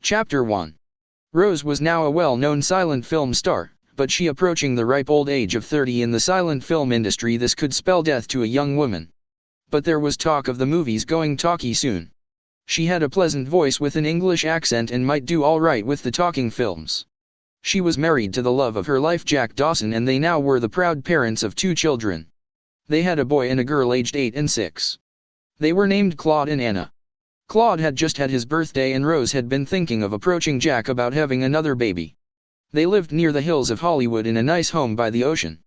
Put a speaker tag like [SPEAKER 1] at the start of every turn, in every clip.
[SPEAKER 1] Chapter 1. Rose was now a well-known silent film star, but she approaching the ripe old age of 30 in the silent film industry. This could spell death to a young woman. But there was talk of the movies going talkie soon. She had a pleasant voice with an English accent and might do all right with the talking films. She was married to the love of her life, Jack Dawson, and they now were the proud parents of 2 children. They had a boy and a girl aged 8 and 6. They were named Claude and Anna. Claude had just had his birthday and Rose had been thinking of approaching Jack about having another baby. They lived near the hills of Hollywood in a nice home by the ocean.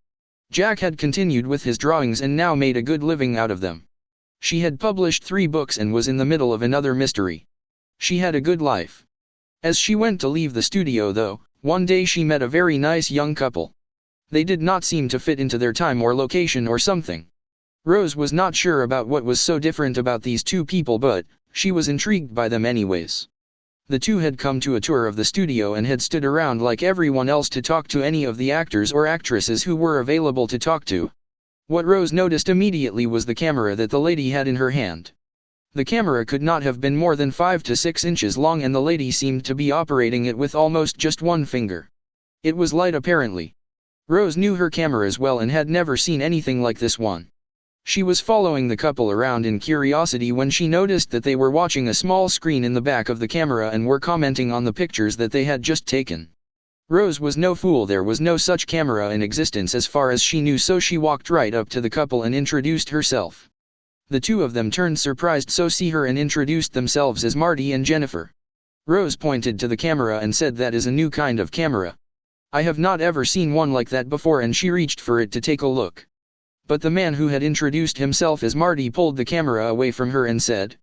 [SPEAKER 1] Jack had continued with his drawings and now made a good living out of them. She had published 3 books and was in the middle of another mystery. She had a good life. As she went to leave the studio though, one day she met a very nice young couple. They did not seem to fit into their time or location or something. Rose was not sure about what was so different about these 2 people, but she was intrigued by them anyways. The 2 had come to a tour of the studio and had stood around like everyone else to talk to any of the actors or actresses who were available to talk to. What Rose noticed immediately was the camera that the lady had in her hand. The camera could not have been more than 5 to 6 inches long and the lady seemed to be operating it with almost just one finger. It was light apparently. Rose knew her cameras well and had never seen anything like this one. She was following the couple around in curiosity when she noticed that they were watching a small screen in the back of the camera and were commenting on the pictures that they had just taken. Rose was no fool, there was no such camera in existence as far as she knew, so she walked right up to the couple and introduced herself. The 2 of them turned surprised so see her and introduced themselves as Marty and Jennifer. Rose pointed to the camera and said, "That is a new kind of camera. I have not ever seen one like that before," and she reached for it to take a look. But the man who had introduced himself as Marty pulled the camera away from her and said,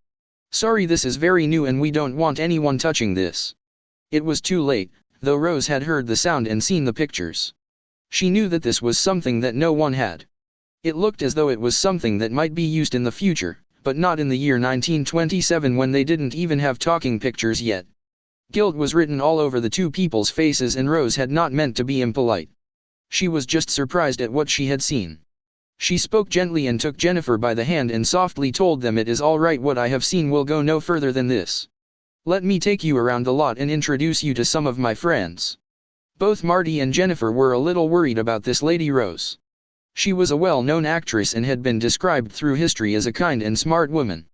[SPEAKER 1] "Sorry, this is very new and we don't want anyone touching this." It was too late, though Rose had heard the sound and seen the pictures. She knew that this was something that no one had. It looked as though it was something that might be used in the future, but not in the year 1927 when they didn't even have talking pictures yet. Guilt was written all over the 2 people's faces and Rose had not meant to be impolite. She was just surprised at what she had seen. She spoke gently and took Jennifer by the hand and softly told them, "It is all right, what I have seen will go no further than this. Let me take you around the lot and introduce you to some of my friends." Both Marty and Jennifer were a little worried about this lady Rose. She was a well-known actress and had been described through history as a kind and smart woman.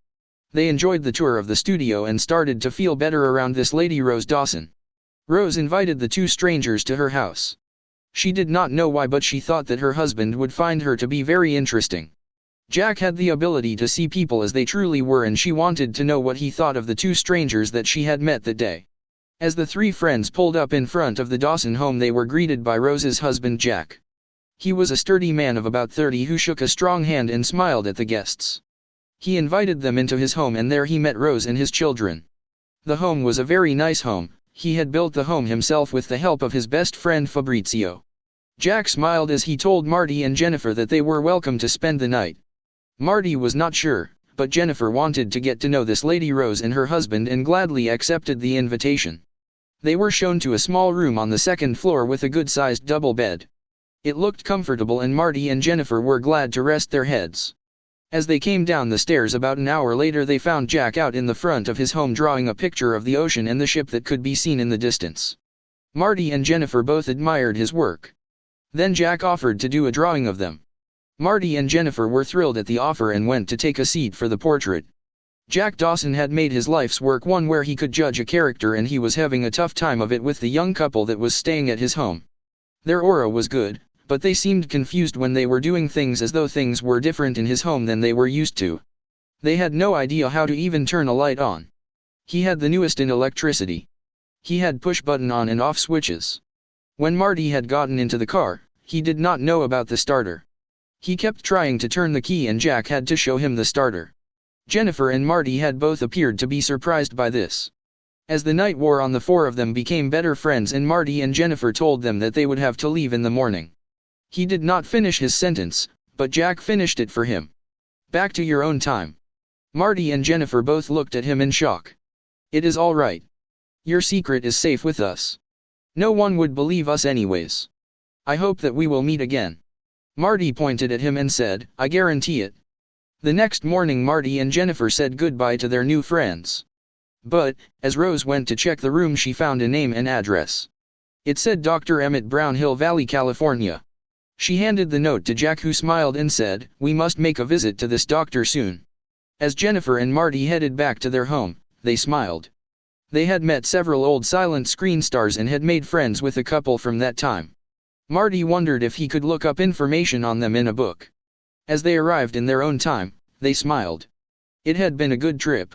[SPEAKER 1] They enjoyed the tour of the studio and started to feel better around this lady Rose Dawson. Rose invited the 2 strangers to her house. She did not know why, but she thought that her husband would find her to be very interesting. Jack had the ability to see people as they truly were and she wanted to know what he thought of the 2 strangers that she had met that day. As the 3 friends pulled up in front of the Dawson home, they were greeted by Rose's husband Jack. He was a sturdy man of about 30 who shook a strong hand and smiled at the guests. He invited them into his home and there he met Rose and his children. The home was a very nice home. He had built the home himself with the help of his best friend Fabrizio. Jack smiled as he told Marty and Jennifer that they were welcome to spend the night. Marty was not sure, but Jennifer wanted to get to know this lady Rose and her husband and gladly accepted the invitation. They were shown to a small room on the 2nd floor with a good-sized double bed. It looked comfortable and Marty and Jennifer were glad to rest their heads. As they came down the stairs about an hour later, they found Jack out in the front of his home drawing a picture of the ocean and the ship that could be seen in the distance. Marty and Jennifer both admired his work. Then Jack offered to do a drawing of them. Marty and Jennifer were thrilled at the offer and went to take a seat for the portrait. Jack Dawson had made his life's work one where he could judge a character and he was having a tough time of it with the young couple that was staying at his home. Their aura was good, but they seemed confused when they were doing things as though things were different in his home than they were used to. They had no idea how to even turn a light on. He had the newest in electricity. He had push-button on and off switches. When Marty had gotten into the car, he did not know about the starter. He kept trying to turn the key and Jack had to show him the starter. Jennifer and Marty had both appeared to be surprised by this. As the night wore on, the 4 of them became better friends and Marty and Jennifer told them that they would have to leave in the morning. He did not finish his sentence, but Jack finished it for him. "Back to your own time." Marty and Jennifer both looked at him in shock. "It is all right. Your secret is safe with us. No one would believe us anyways. I hope that we will meet again." Marty pointed at him and said, "I guarantee it." The next morning Marty and Jennifer said goodbye to their new friends. But, as Rose went to check the room, she found a name and address. It said Dr. Emmett Brown, Hill Valley, California. She handed the note to Jack, who smiled and said, "We must make a visit to this doctor soon." As Jennifer and Marty headed back to their home, they smiled. They had met several old silent screen stars and had made friends with a couple from that time. Marty wondered if he could look up information on them in a book. As they arrived in their own time, they smiled. It had been a good trip.